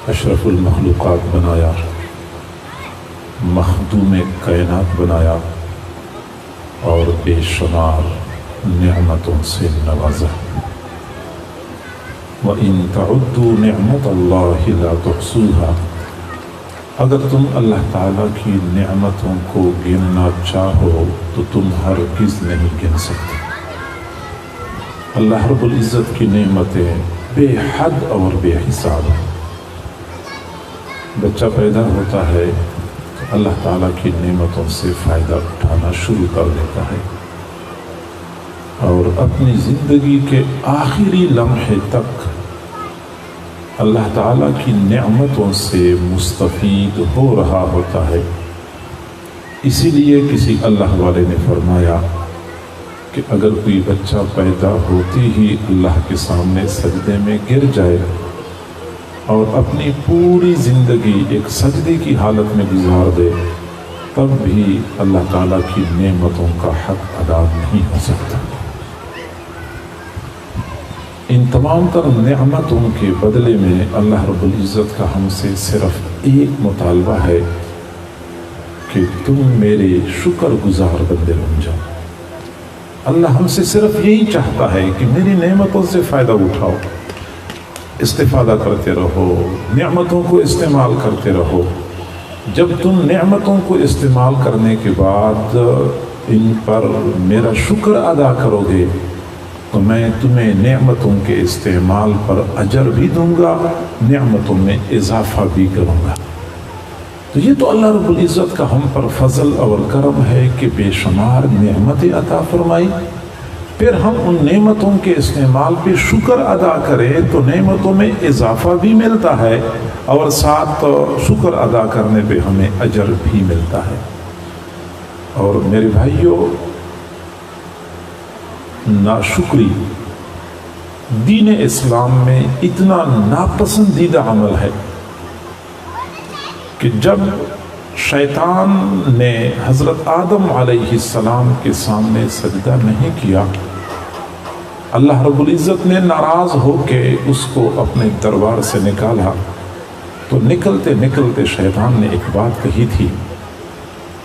اشرف المخلوقات بنایا، مخدوم کائنات بنایا اور بے شمار نعمتوں سے نوازا۔ وَإِن تَعُدُّوا نِعْمَةَ اللَّهِ لَا تُحْصُوهَا، اگر تم اللہ تعالیٰ کی نعمتوں کو گننا چاہو تو تم ہرگز نہیں گن سکتے۔ اللہ رب العزت کی نعمتیں بے حد اور بے حساب ہیں۔ بچہ پیدا ہوتا ہے تو اللہ تعالیٰ کی نعمتوں سے فائدہ اٹھانا شروع کر دیتا ہے، اور اپنی زندگی کے آخری لمحے تک اللہ تعالیٰ کی نعمتوں سے مستفید ہو رہا ہوتا ہے۔ اسی لیے کسی اللہ والے نے فرمایا کہ اگر کوئی بچہ پیدا ہوتے ہی اللہ کے سامنے سجدے میں گر جائے اور اپنی پوری زندگی ایک سجدے کی حالت میں گزار دے، تب بھی اللہ تعالیٰ کی نعمتوں کا حق ادا نہیں ہو سکتا۔ ان تمام تر نعمتوں کے بدلے میں اللہ رب العزت کا ہم سے صرف ایک مطالبہ ہے کہ تم میرے شکر گزار بندے بن جاؤ۔ اللہ ہم سے صرف یہی چاہتا ہے کہ میری نعمتوں سے فائدہ اٹھاؤ، استفادہ کرتے رہو، نعمتوں کو استعمال کرتے رہو۔ جب تم نعمتوں کو استعمال کرنے کے بعد ان پر میرا شکر ادا کرو گے تو میں تمہیں نعمتوں کے استعمال پر اجر بھی دوں گا، نعمتوں میں اضافہ بھی کروں گا۔ تو یہ تو اللہ رب العزت کا ہم پر فضل اور کرم ہے کہ بے شمار نعمتیں عطا فرمائی، پھر ہم ان نعمتوں کے استعمال پہ شکر ادا کریں تو نعمتوں میں اضافہ بھی ملتا ہے اور ساتھ شکر ادا کرنے پہ ہمیں اجر بھی ملتا ہے۔ اور میرے بھائیوں، ناشکری دین اسلام میں اتنا ناپسندیدہ عمل ہے کہ جب شیطان نے حضرت آدم علیہ السلام کے سامنے سجدہ نہیں کیا، اللہ رب العزت نے ناراض ہو کے اس کو اپنے دربار سے نکالا، تو نکلتے نکلتے شیطان نے ایک بات کہی تھی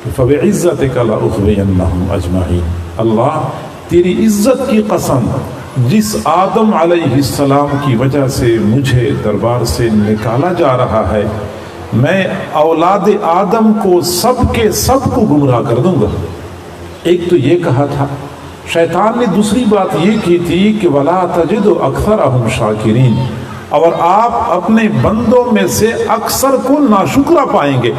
کہ فَبِعِزَّتِكَ لَأُغْوِيَنَّهُمْ أَجْمَعِينَ، اللہ تیری عزت کی قسم، جس آدم علیہ السلام کی وجہ سے مجھے دربار سے نکالا جا رہا ہے، میں اولاد آدم کو سب کے سب کو گمراہ کر دوں گا۔ ایک تو یہ کہا تھا۔ شیطان نے دوسری بات یہ کی تھی کہ وَلَا تَجِدُ أَكْثَرَهُمْ شَاكِرِينَ، اور آپ اپنے بندوں میں سے اکثر کو ناشکرا پائیں گے۔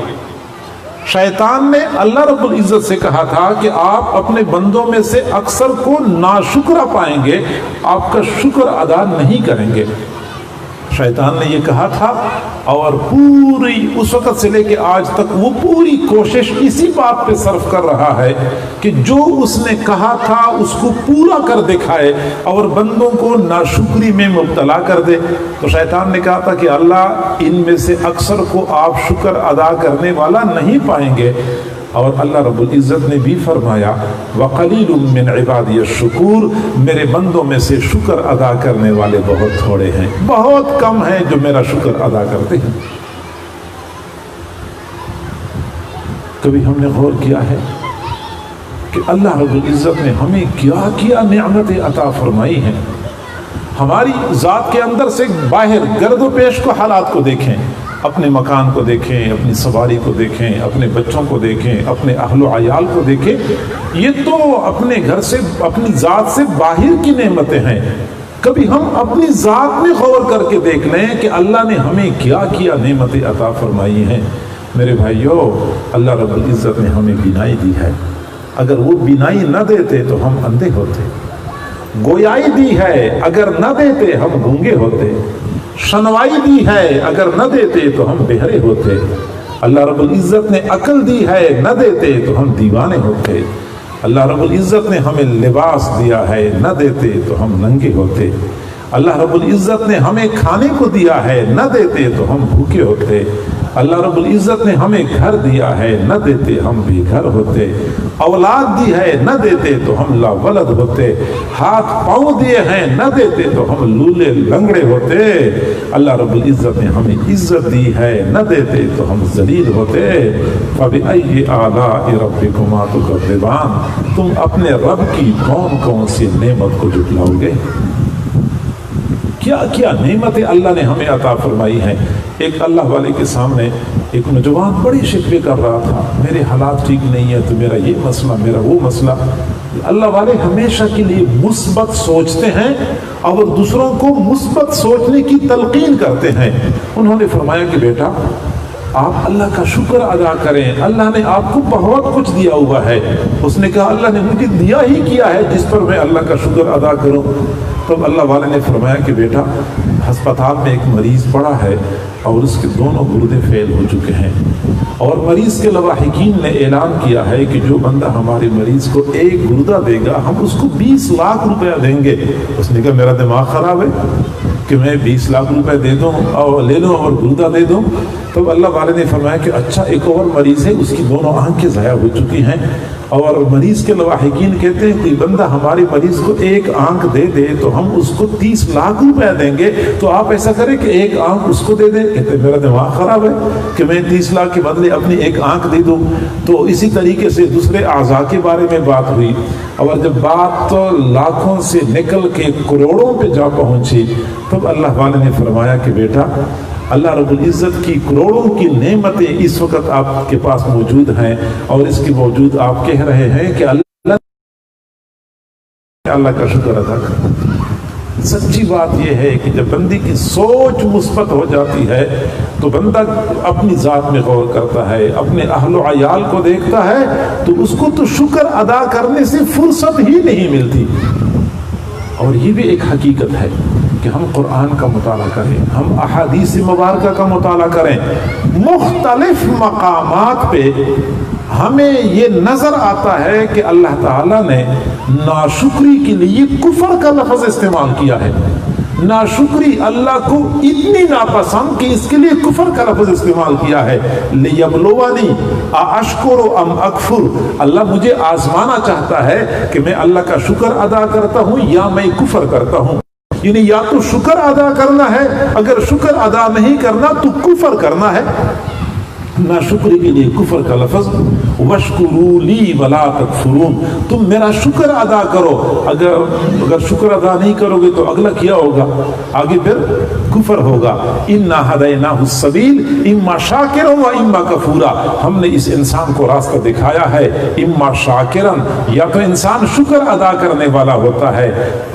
شیطان نے اللہ رب العزت سے کہا تھا کہ آپ اپنے بندوں میں سے اکثر کو ناشکرا پائیں گے، آپ کا شکر ادا نہیں کریں گے۔ شیطان نے یہ کہا تھا، اور پوری اس وقت سے لے کے آج تک وہ پوری کوشش اسی بات پہ صرف کر رہا ہے کہ جو اس نے کہا تھا اس کو پورا کر دکھائے اور بندوں کو ناشکری میں مبتلا کر دے۔ تو شیطان نے کہا تھا کہ اللہ ان میں سے اکثر کو آپ شکر ادا کرنے والا نہیں پائیں گے، اور اللہ رب العزت نے بھی فرمایا وَقَلِيلٌ مِّنْ عِبَادِيَ الشُّكُورُ، میرے بندوں میں سے شکر ادا کرنے والے بہت تھوڑے ہیں، بہت کم ہیں جو میرا شکر ادا کرتے ہیں۔ کبھی ہم نے غور کیا ہے کہ اللہ رب العزت نے ہمیں کیا کیا نعمتیں عطا فرمائی ہیں؟ ہماری ذات کے اندر سے باہر گرد و پیش کو حالات کو دیکھیں، اپنے مکان کو دیکھیں، اپنی سواری کو دیکھیں، اپنے بچوں کو دیکھیں، اپنے اہل و عیال کو دیکھیں، یہ تو اپنے گھر سے اپنی ذات سے باہر کی نعمتیں ہیں۔ کبھی ہم اپنی ذات میں غور کر کے دیکھ لیں کہ اللہ نے ہمیں کیا کیا نعمتیں عطا فرمائی ہیں۔ میرے بھائیوں، اللہ رب العزت نے ہمیں بینائی دی ہے، اگر وہ بینائی نہ دیتے تو ہم اندھے ہوتے، گویائی دی ہے، اگر نہ دیتے ہم گونگے ہوتے، شنوائی دی ہے، اگر نہ دیتے تو ہم بہرے ہوتے، اللہ رب العزت نے عقل دی ہے، نہ دیتے تو ہم دیوانے ہوتے، اللہ رب العزت نے ہمیں لباس دیا ہے، نہ دیتے تو ہم ننگے ہوتے، اللہ رب العزت نے ہمیں کھانے کو دیا ہے، نہ دیتے تو ہم بھوکے ہوتے، اللہ رب العزت نے ہمیں گھر دیا ہے، نہ دیتے ہم بے گھر ہوتے، اولاد دی ہے نہ دیتے تو ہم لا ولد ہوتے، ہاتھ پاؤں دیے ہیں نہ دیتے تو ہم لولے لنگڑے ہوتے، اللہ رب العزت نے ہمیں عزت دی ہے نہ دیتے تو ہم ذلیل ہوتے۔ فَبِأَيِّ آلَاءِ رَبِّكُمَا تُكَذِّبَانِ، تم اپنے رب کی کون کون سی نعمت کو جھٹلاؤ گے؟ کیا کیا نعمتیں اللہ نے ہمیں عطا فرمائی ہیں۔ ایک اللہ والے کے سامنے ایک نوجوان بڑی شکوے کر رہا تھا، میرے حالات ٹھیک نہیں ہے تو میرا یہ مسئلہ، میرا وہ مسئلہ۔ اللہ والے ہمیشہ کے لیے مثبت سوچتے ہیں اور دوسروں کو مثبت سوچنے کی تلقین کرتے ہیں۔ انہوں نے فرمایا کہ بیٹا آپ اللہ کا شکر ادا کریں، اللہ نے آپ کو بہت کچھ دیا ہوا ہے۔ اس نے کہا اللہ نے مجھے دیا ہی کیا ہے جس پر میں اللہ کا شکر ادا کروں۔ تب اللہ والے نے فرمایا کہ بیٹا ہسپتال میں ایک مریض پڑا ہے اور اس کے دونوں گردے فیل ہو چکے ہیں، اور مریض کے لواحقین نے اعلان کیا ہے کہ جو بندہ ہمارے مریض کو ایک گردہ دے گا ہم اس کو 20 لاکھ روپیہ دیں گے۔ اس نے کہا میرا دماغ خراب ہے کہ میں 20 لاکھ روپے دے دوں اور لے لوں اور گردہ دے دوں۔ تب اللہ والے نے فرمایا کہ اچھا ایک اور مریض ہے، اس کی دونوں آنکھیں ضائع ہو چکی ہیں، اور مریض کے لواحقین کہتے ہیں کوئی بندہ ہمارے مریض کو ایک آنکھ دے دے تو ہم اس کو 30 لاکھ روپے دیں گے، تو آپ ایسا کریں کہ ایک آنکھ اس کو دے دیں۔ کہتے ہیں میرا دماغ خراب ہے کہ میں 30 لاکھ کے بدلے اپنی ایک آنکھ دے دوں۔ تو اسی طریقے سے دوسرے اعضاء کے بارے میں بات ہوئی، اور جب بات تو لاکھوں سے نکل کے کروڑوں پہ جا پہنچی تب اللہ والے نے فرمایا کہ بیٹا اللہ رب العزت کی کروڑوں کی نعمتیں اس وقت آپ کے پاس موجود ہیں، اور اس کے باوجود آپ کہہ رہے ہیں کہ اللہ کا شکر ادا کریں۔ سچی بات یہ ہے کہ جب بندی کی سوچ مثبت ہو جاتی ہے تو بندہ اپنی ذات میں غور کرتا ہے، اپنے اہل و عیال کو دیکھتا ہے تو اس کو تو شکر ادا کرنے سے فرصت ہی نہیں ملتی۔ اور یہ بھی ایک حقیقت ہے کہ ہم قرآن کا مطالعہ کریں، ہم احادیث مبارکہ کا مطالعہ کریں، مختلف مقامات پہ ہمیں یہ نظر آتا ہے کہ اللہ تعالیٰ نے ناشکری کے لیے کفر کا لفظ استعمال کیا ہے۔ ناشکری اللہ کو اتنی ناپسند کہ اس کے لیے کفر کا لفظ استعمال کیا ہے۔ لیبلونی ااشکر ام اکفر، اللہ مجھے آزمانا چاہتا ہے کہ میں اللہ کا شکر ادا کرتا ہوں یا میں کفر کرتا ہوں۔ یعنی یا تو شکر ادا کرنا ہے، اگر شکر ادا نہیں کرنا تو کفر کرنا ہے۔ ناشکری کے لیے کفر کا لفظ وَاشْكُرُوا لِي وَلَا تَكْفُرُونَ، تم میرا شکر ادا کرو، اگر شکر ادا نہیں کرو گے تو اگلا کیا ہوگا؟ آگے پھر کفر ہوگا۔ اِنَّا هَدَيْنَاهُ السَّبِيلَ إِمَّا شَاكِرًا وَإِمَّا كَفُورًا، ہم نے اس انسان کو راستہ دکھایا ہے، اِمَّا شَاكِرًا، یا تو انسان شکر ادا کرنے والا ہوتا ہے،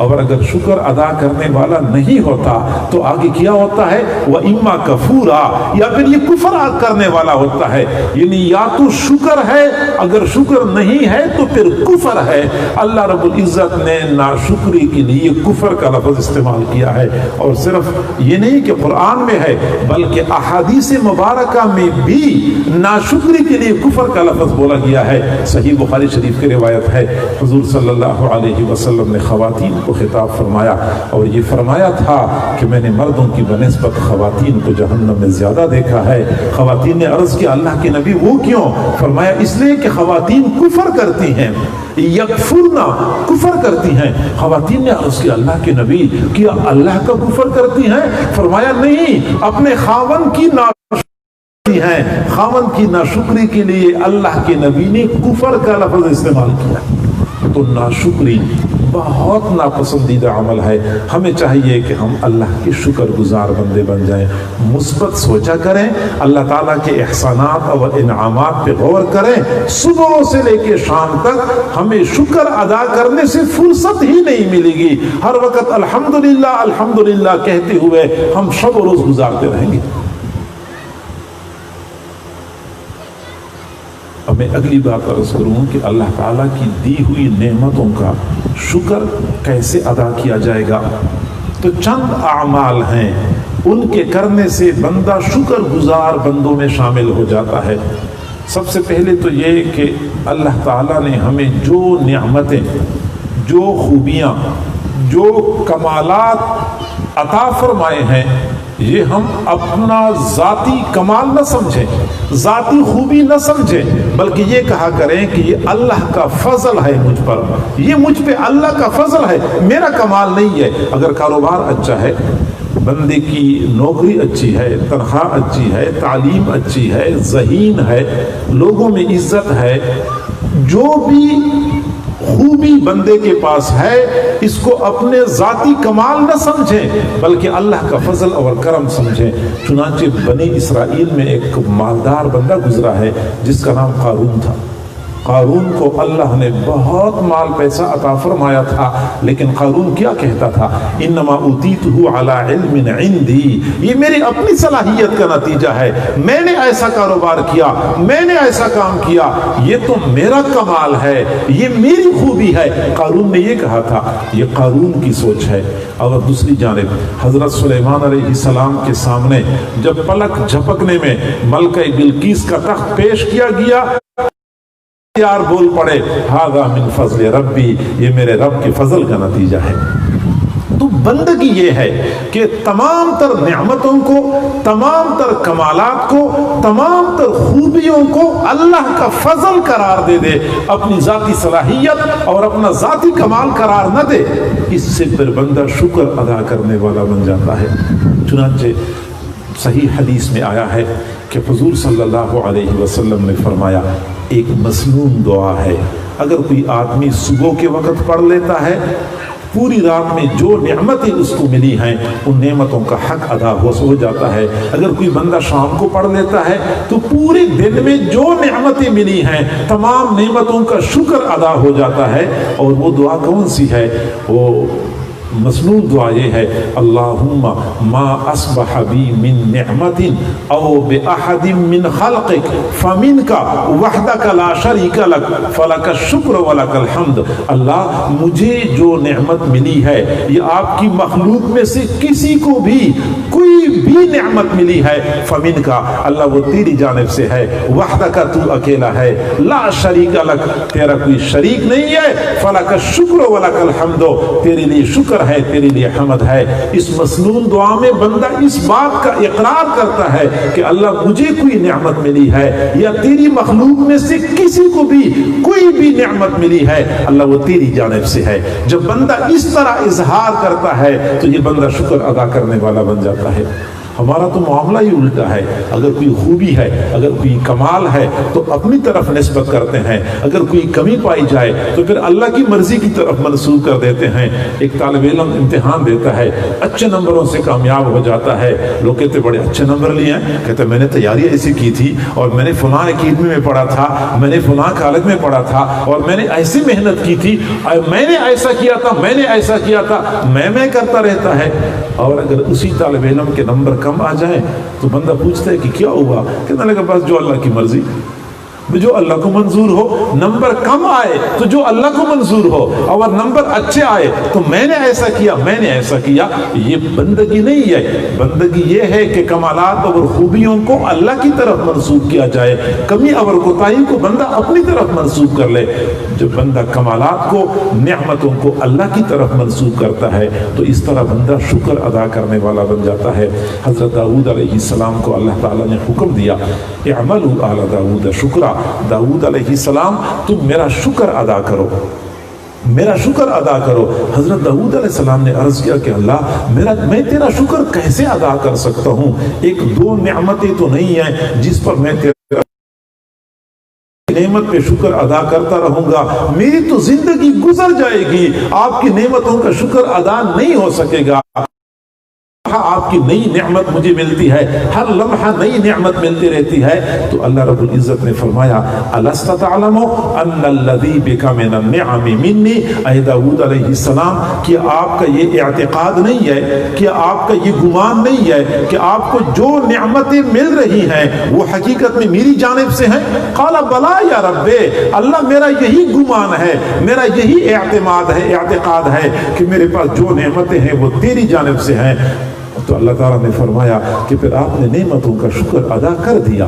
اور اگر شکر ادا کرنے والا نہیں ہوتا تو آگے کیا ہوتا ہے؟ وَإِمَّا كَفُورًا، یا پھر یہ کفر کرنے والا ہوتا ہے۔ یعنی یا تو شکر ہے، اگر شکر نہیں ہے تو پھر کفر ہے۔ اللہ رب العزت نے ناشکری کے لیے کفر کا لفظ استعمال کیا ہے، اور صرف یہ نہیں کہ قرآن میں ہے بلکہ احادیث مبارکہ میں بھی ناشکری کے لیے کفر کا لفظ بولا گیا ہے۔ صحیح بخاری شریف کی روایت ہے، حضور صلی اللہ علیہ وسلم نے خواتین کو خطاب فرمایا اور یہ فرمایا تھا کہ میں نے مردوں کی بنسبت خواتین کو جہنم میں زیادہ دیکھا ہے۔ خواتین نے عرض کیا اللہ کے نبی وہ کیوں؟ فرمایا اس لیے کہ خواتین کفر کرتی ہیں، یکفرنا کفر کرتی ہیں۔ خواتین نے عرض کیا اللہ کے نبی کیا اللہ کا کفر کرتی ہیں؟ فرمایا نہیں، اپنے خاوند کی ناشکری ہیں، خاوند کی ناشکری کے لیے اللہ کے نبی نے کفر کا لفظ استعمال کیا۔ تو ناشکری بہت ناپسندیدہ عمل ہے۔ ہمیں چاہیے کہ ہم اللہ کے شکر گزار بندے بن جائیں، مثبت سوچا کریں، اللہ تعالیٰ کے احسانات اور انعامات پہ غور کریں۔ صبح سے لے کے شام تک ہمیں شکر ادا کرنے سے فرصت ہی نہیں ملے گی۔ ہر وقت الحمدللہ الحمدللہ کہتے ہوئے ہم شب و روز گزارتے رہیں گے۔ اب میں اگلی بات عرض کروں کہ اللہ تعالیٰ کی دی ہوئی نعمتوں کا شکر کیسے ادا کیا جائے گا۔ تو چند اعمال ہیں، ان کے کرنے سے بندہ شکر گزار بندوں میں شامل ہو جاتا ہے۔ سب سے پہلے تو یہ کہ اللہ تعالیٰ نے ہمیں جو نعمتیں، جو خوبیاں، جو کمالات عطا فرمائے ہیں یہ ہم اپنا ذاتی کمال نہ سمجھیں، ذاتی خوبی نہ سمجھیں، بلکہ یہ کہا کریں کہ یہ اللہ کا فضل ہے مجھ پر، یہ مجھ پہ اللہ کا فضل ہے، میرا کمال نہیں ہے۔ اگر کاروبار اچھا ہے، بندے کی نوکری اچھی ہے، تنخواہ اچھی ہے، تعلیم اچھی ہے، ذہین ہے، لوگوں میں عزت ہے، جو بھی خوبی بندے کے پاس ہے، اس کو اپنے ذاتی کمال نہ سمجھیں بلکہ اللہ کا فضل اور کرم سمجھیں۔ چنانچہ بنی اسرائیل میں ایک مالدار بندہ گزرا ہے جس کا نام قارون تھا۔ قارون کو اللہ نے بہت مال پیسہ عطا فرمایا تھا، لیکن قارون کیا کہتا تھا؟ انما اوتیتہ علی علم عندی، یہ میری اپنی صلاحیت کا نتیجہ ہے، میں نے ایسا کاروبار کیا، میں نے ایسا کام کیا، یہ تو میرا کمال ہے، یہ میری خوبی ہے۔ قارون نے یہ کہا تھا، یہ قارون کی سوچ ہے۔ اور دوسری جانب حضرت سلیمان علیہ السلام کے سامنے جب پلک جھپکنے میں ملکہ بلقیس کا تخت پیش کیا گیا، یار بول پڑے، ہذا من فضل ربی، یہ میرے رب کے فضل کا نتیجہ ہے۔ تو بندگی یہ ہے کہ تمام تر نعمتوں کو، تمام تر کمالات کو، تمام تر خوبیوں کو اللہ کا فضل قرار دے دے، اپنی ذاتی صلاحیت اور اپنا ذاتی کمال قرار نہ دے۔ اس سے پھر بندہ شکر ادا کرنے والا بن جاتا ہے۔ چنانچہ صحیح حدیث میں آیا ہے کہ حضور صلی اللہ علیہ وسلم نے فرمایا، ایک مسنون دعا ہے، اگر کوئی آدمی صبح کے وقت پڑھ لیتا ہے، پوری رات میں جو نعمتیں اس کو ملی ہیں ان نعمتوں کا حق ادا ہو جاتا ہے۔ اگر کوئی بندہ شام کو پڑھ لیتا ہے تو پورے دن میں جو نعمتیں ملی ہیں تمام نعمتوں کا شکر ادا ہو جاتا ہے۔ اور وہ دعا کون سی ہے؟ وہ مسنون دعا یہ ہے، اللہم ما اصبح بی من نعمت او باحد من خلقک فمنک وحدک لا شریک لک فلک الشکر ولک الحمد۔ اللہ، مجھے جو نعمت ملی ہے یہ آپ کی مخلوق میں سے کسی کو بھی کوئی بھی نعمت ملی ہے، فمنک، اللہ وہ تیری جانب سے ہے، وحدک، تو اکیلا ہے، لا شریک لک، تیرا کوئی شریک نہیں ہے، فلک الشکر ولک الحمد، تیرے لیے شکر ہے، تیرے لیے حمد ہے۔ اس مسنون دعا میں بندہ اس بات کا اقرار کرتا ہے کہ اللہ مجھے کوئی نعمت ملی ہے یا تیری مخلوق میں سے کسی کو بھی کوئی بھی نعمت ملی ہے، اللہ وہ تیری جانب سے ہے۔ جب بندہ اس طرح اظہار کرتا ہے تو یہ بندہ شکر ادا کرنے والا بن جاتا ہے۔ ہمارا تو معاملہ ہی الٹا ہے، اگر کوئی خوبی ہے، اگر کوئی کمال ہے تو اپنی طرف نسبت کرتے ہیں، اگر کوئی کمی پائی جائے تو پھر اللہ کی مرضی کی طرف منسوب کر دیتے ہیں۔ ایک طالب علم امتحان دیتا ہے، اچھے نمبروں سے کامیاب ہو جاتا ہے، لوگ کہتے بڑے اچھے نمبر لیے ہیں، کہتے میں نے تیاری ایسی کی تھی اور میں نے فلاں اکیڈمی میں پڑھا تھا، میں نے فلاں کالج میں پڑھا تھا اور میں نے ایسی محنت کی تھی، میں نے ایسا کیا تھا، میں نے ایسا کیا تھا، میں کرتا رہتا ہے۔ اور اگر اسی طالب علم کے نمبر کم آ جائیں تو بندہ پوچھتا ہے کہ کیا ہوا؟ کہنے لگا بس جو اللہ کی مرضی، جو اللہ کو منظور ہو۔ نمبر کم آئے تو جو اللہ کو منظور ہو، اور نمبر اچھے آئے تو میں نے ایسا کیا، میں نے ایسا کیا۔ یہ بندگی نہیں ہے۔ بندگی یہ ہے کہ کمالات اور خوبیوں کو اللہ کی طرف منسوب کیا جائے، کمی اور کوتاہی کو بندہ اپنی طرف منسوب کر لے۔ جب بندہ کمالات کو، نعمتوں کو اللہ کی طرف منسوب کرتا ہے تو اس طرح بندہ شکر ادا کرنے والا بن جاتا ہے۔ حضرت داؤد علیہ السلام کو اللہ تعالیٰ نے حکم دیا، اعملوا آل داؤد شکرا، داؤد علیہ السلام تم میرا شکر ادا کرو، میرا شکر ادا کرو۔ حضرت داؤد علیہ السلام نے عرض کیا کہ اللہ میں تیرا شکر کیسے ادا کر سکتا ہوں؟ ایک دو نعمتیں تو نہیں ہیں جس پر میں تیرا نعمت پہ شکر ادا کرتا رہوں گا، میری تو زندگی گزر جائے گی، آپ کی نعمتوں کا شکر ادا نہیں ہو سکے گا۔ آپ کی نئی نعمت مجھے ملتی ہے، ہر لمحہ نئی نعمت ملتی رہتی ہے۔ تو اللہ رب العزت نے فرمایا، الست تعلم ان الذی بک من النعم منی، اے داؤد علیہ السلام، کہ آپ کا یہ اعتقاد نہیں ہے، کہ آپ کا یہ گمان نہیں ہے کہ آپ کو جو نعمتیں مل رہی ہیں وہ حقیقت میں میری جانب سے ہیں؟ قال بلا یا رب، اللہ میرا یہی گمان ہے، میرا یہی اعتقاد ہے کہ میرے پاس جو نعمتیں ہیں وہ تیری جانب سے ہیں۔ تو اللہ تعالیٰ نے فرمایا کہ پھر آپ نے نعمتوں کا شکر ادا کر دیا۔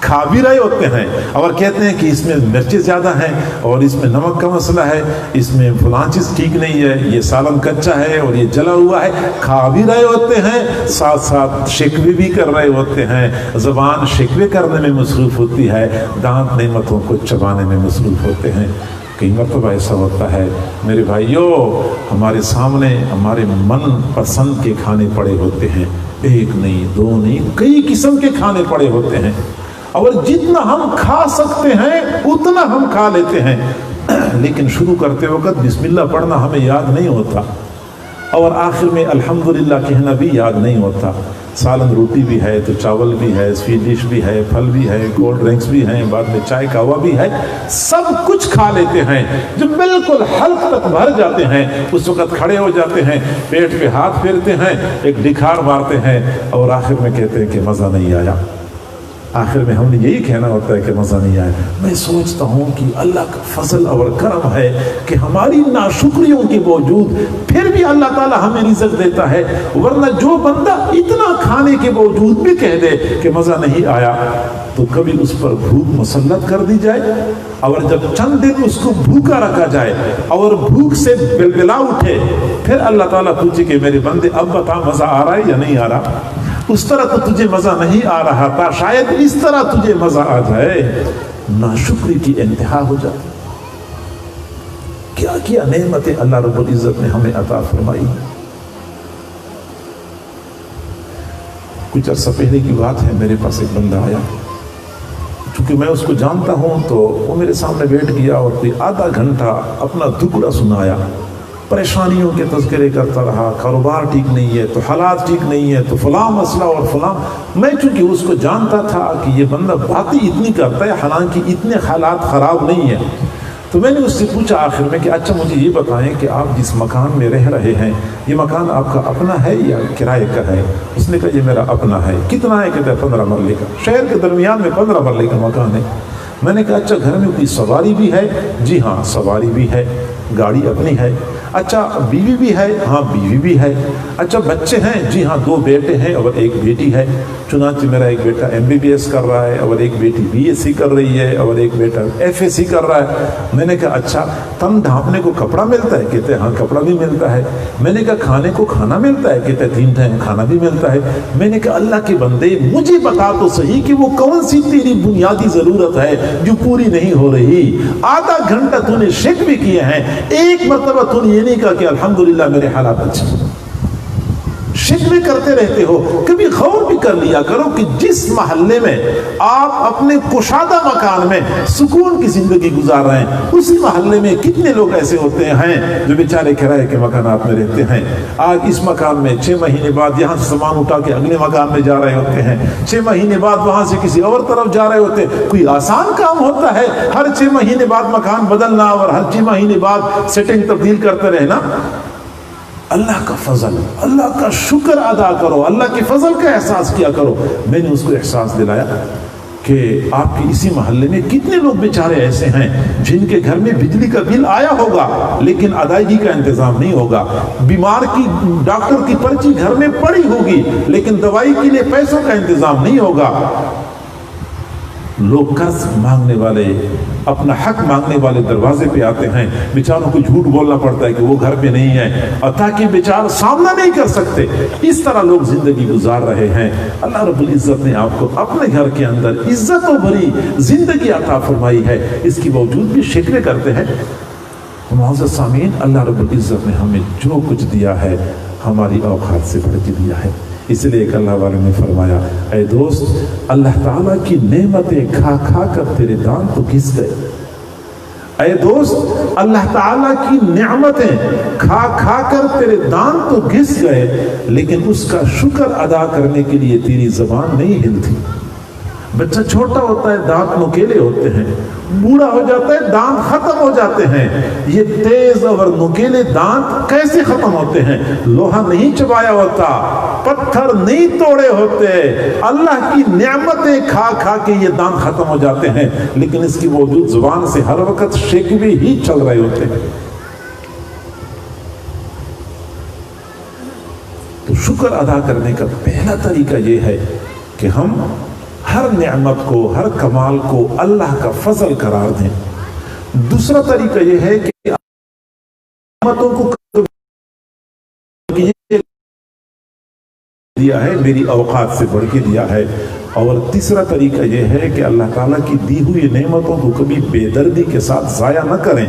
کھا بھی رہے ہوتے ہیں اور کہتے ہیں کہ اس میں مرچیں زیادہ ہیں اور اس میں نمک کا مسئلہ ہے، اس میں فلاں چیز ٹھیک نہیں ہے، یہ سالن کچا ہے اور یہ جلا ہوا ہے، کھا بھی رہے ہوتے ہیں، ساتھ ساتھ شکوے بھی کر رہے ہوتے ہیں۔ زبان شکوے کرنے میں مصروف ہوتی ہے، دانت نعمتوں کو چبانے میں مصروف ہوتے ہیں۔ کئی مرتبہ ایسا ہوتا ہے میرے بھائیوں، ہمارے سامنے ہمارے من پسند کے کھانے پڑے ہوتے ہیں، ایک نہیں دو نہیں کئی قسم کے کھانے پڑے ہوتے ہیں، اور جتنا ہم کھا سکتے ہیں اتنا ہم کھا لیتے ہیں، لیکن شروع کرتے وقت بسم اللہ پڑھنا ہمیں یاد نہیں ہوتا، اور آخر میں الحمدللہ کہنا بھی یاد نہیں ہوتا۔ سالن روٹی بھی ہے تو چاول بھی ہے، سویٹ ڈش بھی ہے، پھل بھی ہے، کولڈ ڈرنکس بھی ہیں، بعد میں چائے کہوا بھی ہے، سب کچھ کھا لیتے ہیں۔ جب بالکل حلق تک بھر جاتے ہیں اس وقت کھڑے ہو جاتے ہیں، پیٹ پہ ہاتھ پھیرتے ہیں، ایک ڈکھار مارتے ہیں اور آخر میں کہتے ہیں کہ مزہ نہیں آیا۔ آخر میں ہم نے یہی کہنا ہوتا ہے کہ مزہ نہیں آیا۔ میں سوچتا ہوں کہ اللہ کا فضل اور کرم ہے کہ ہماری ناشکریوں کے باوجود پھر بھی اللہ تعالی ہمیں رزق دیتا ہے، ورنہ جو بندہ اتنا کھانے کے باوجود بھی کہہ دے کہ مزہ نہیں آیا تو کبھی اس پر بھوک مسلط کر دی جائے، اور جب چند دن اس کو بھوکا رکھا جائے اور بھوک سے بلبلا اٹھے، پھر اللہ تعالیٰ پوچھے کہ میرے بندے اب بتا مزہ آ رہا ہے یا نہیں آ رہا؟ اس طرح تو تجھے مزہ نہیں آ رہا تھا، شاید اس طرح تجھے مزہ آ جائے۔ ناشکری کی انتہا ہو جاتی۔ کیا کیا نعمتیں اللہ رب العزت نے ہمیں عطا فرمائی۔ کچھ عرصہ پہلے کی بات ہے، میرے پاس ایک بندہ آیا، چونکہ میں اس کو جانتا ہوں تو وہ میرے سامنے بیٹھ گیا اور کوئی آدھا گھنٹہ اپنا دکڑا سنایا، پریشانیوں کے تذکرے کرتا رہا، کاروبار ٹھیک نہیں ہے تو حالات ٹھیک نہیں ہے تو فلاں مسئلہ اور فلاں۔ میں چونکہ اس کو جانتا تھا کہ یہ بندہ باتیں اتنی کرتا ہے حالانکہ اتنے حالات خراب نہیں ہیں، تو میں نے اس سے پوچھا آخر میں کہ اچھا مجھے یہ بتائیں کہ آپ جس مکان میں رہ رہے ہیں یہ مکان آپ کا اپنا ہے یا کرائے کا ہے؟ اس نے کہا یہ میرا اپنا ہے۔ کتنا ہے؟ کہتا ہے 15 مرلے کا۔ شہر کے درمیان میں 15 مرلے کا مکان ہے۔ میں نے کہا اچھا گھر میں کوئی سواری بھی ہے؟ جی ہاں سواری بھی ہے، گاڑی اپنی ہے۔ اچھا بیوی بھی ہے؟ ہاں بیوی بھی ہے۔ اچھا بچے ہیں؟ جی ہاں 2 بیٹے ہیں اور 1 بیٹی ہے، چنانچہ میرا ایک بیٹا MBBS کر رہا ہے اور ایک بیٹی BSc کر رہی ہے اور ایک بیٹا FSc کر رہا ہے۔ میں نے کہا اچھا تن ڈھانپنے کو کپڑا ملتا ہے؟ کہتے ہیں ہاں کپڑا بھی ملتا ہے۔ میں نے کہا کھانے کو کھانا ملتا ہے؟ کہتے ہیں 3 ٹائم کھانا بھی ملتا ہے۔ میں نے کہا اللہ کے بندے مجھے بتا تو صحیح کہ وہ کون سی تیری بنیادی ضرورت ہے جو پوری نہیں ہو رہی؟ آدھا گھنٹہ تو نے شک بھی کیے ہیں، ایک مرتبہ تو نے یہ نہیں کہا کہ الحمدللہ میرے حالات اچھے۔ شکوے کرتے رہتے ہو، کبھی غور بھی کر لیا کرو کہ جس محلے میں آپ اپنے کشادہ مکان میں سکون کی زندگی گزار رہے ہیں، اسی محلے میں کتنے لوگ ایسے ہوتے ہیں جو بیچارے کرائے کے مکانات میں رہتے ہیں۔ آج اس مکان میں 6 مہینے بعد یہاں سے سامان اٹھا کے اگلے مکان میں جا رہے ہوتے ہیں، 6 مہینے بعد وہاں سے کسی اور طرف جا رہے ہوتے ہیں۔ کوئی آسان کام ہوتا ہے ہر 6 مہینے بعد مکان بدلنا اور ہر 6 مہینے بعد سیٹنگ تبدیل کرتے رہنا؟ اللہ کا فضل، اللہ کا شکر ادا کرو، اللہ کے فضل کا احساس کیا کرو۔ میں نے اس کو احساس دلایا کہ آپ کے اسی محلے میں کتنے لوگ بیچارے ایسے ہیں جن کے گھر میں بجلی کا بل آیا ہوگا لیکن ادائیگی کا انتظام نہیں ہوگا، بیمار کی ڈاکٹر کی پرچی گھر میں پڑی ہوگی لیکن دوائی کے لیے پیسوں کا انتظام نہیں ہوگا۔ لوگ قرض مانگنے والے، اپنا حق مانگنے والے دروازے پہ آتے ہیں، بیچاروں کو جھوٹ بولنا پڑتا ہے کہ وہ گھر پہ نہیں ہے اور تاکہ بیچار سامنا نہیں کر سکتے۔ اس طرح لوگ زندگی گزار رہے ہیں۔ اللہ رب العزت نے آپ کو اپنے گھر کے اندر عزت و بھری زندگی عطا فرمائی ہے، اس کی باوجود بھی شکوے کرتے ہیں۔ معزز سامعین، اللہ رب العزت نے ہمیں جو کچھ دیا ہے ہماری اوقات سے بڑھ کے دیا ہے۔ اس لیے ایک اللہ والے نے فرمایا اے دوست اللہ تعالیٰ کی نعمتیں کھا کھا کر تیرے دانت تو گھس گئے۔ اے دوست اللہ تعالیٰ کی نعمتیں کھا کھا کر تیرے دانت تو گھس گئے لیکن اس کا شکر ادا کرنے کے لیے تیری زبان نہیں ہلتی۔ بچہ چھوٹا ہوتا ہے دانت نکیلے ہوتے ہیں، بوڑھا ہو جاتا ہے دانت ختم ہو جاتے ہیں۔ یہ تیز اور نکیلے دانت کیسے ختم ہوتے ہیں؟ لوہا نہیں چبایا ہوتا، پتھر نہیں توڑے ہوتے، اللہ کی نعمتیں کھا کھا کے یہ دانت ختم ہو جاتے ہیں لیکن اس کی باوجود زبان سے ہر وقت شکوے ہی چل رہے ہوتے ہیں۔ تو شکر ادا کرنے کا پہلا طریقہ یہ ہے کہ ہم ہر نعمت کو، ہر کمال کو اللہ کا فضل قرار دیں۔ دوسرا طریقہ یہ ہے کہ نعمتوں کو دیا ہے، میری اوقات سے بڑھ کے دیا ہے۔ اور تیسرا طریقہ یہ ہے کہ اللہ تعالیٰ کی دی ہوئی نعمتوں کو کبھی بے دردی کے ساتھ ضائع نہ کریں۔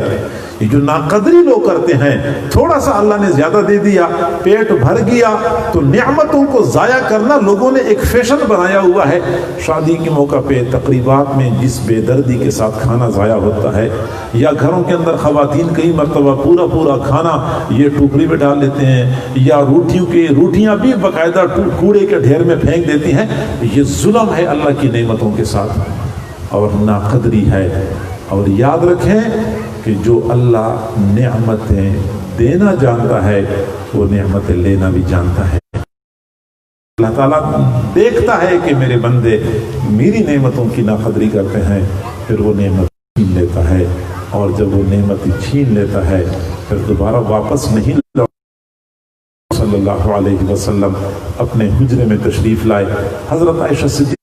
یہ جو ناقدری لوگ کرتے ہیں، تھوڑا سا اللہ نے زیادہ دے دیا، پیٹ بھر گیا، تو نعمتوں کو ضائع کرنا لوگوں نے ایک فیشن بنایا ہوا ہے۔ شادی کے موقع پہ، تقریبات میں جس بے دردی کے ساتھ کھانا ضائع ہوتا ہے، یا گھروں کے اندر خواتین کئی مرتبہ پورا کھانا یہ ٹوکری میں ڈال لیتے ہیں، یا روٹیاں بھی باقاعدہ کوڑے کے ڈھیر میں پھینک دیتی ہیں، یہ ظلم ہے اللہ کی نعمتوں کے ساتھ اور ناقدری ہے۔ اور یاد رکھیں کہ جو اللہ نعمتیں دینا جانتا ہے وہ نعمتیں لینا بھی جانتا ہے۔ اللہ تعالیٰ دیکھتا ہے کہ میرے بندے میری نعمتوں کی ناقدری کرتے ہیں، پھر وہ نعمت چھین لیتا ہے، اور جب وہ نعمت چھین لیتا ہے پھر دوبارہ واپس نہیں لوٹتا۔ صلی اللہ علیہ وسلم اپنے حجرے میں تشریف لائے، حضرت عائشہ صدیقہ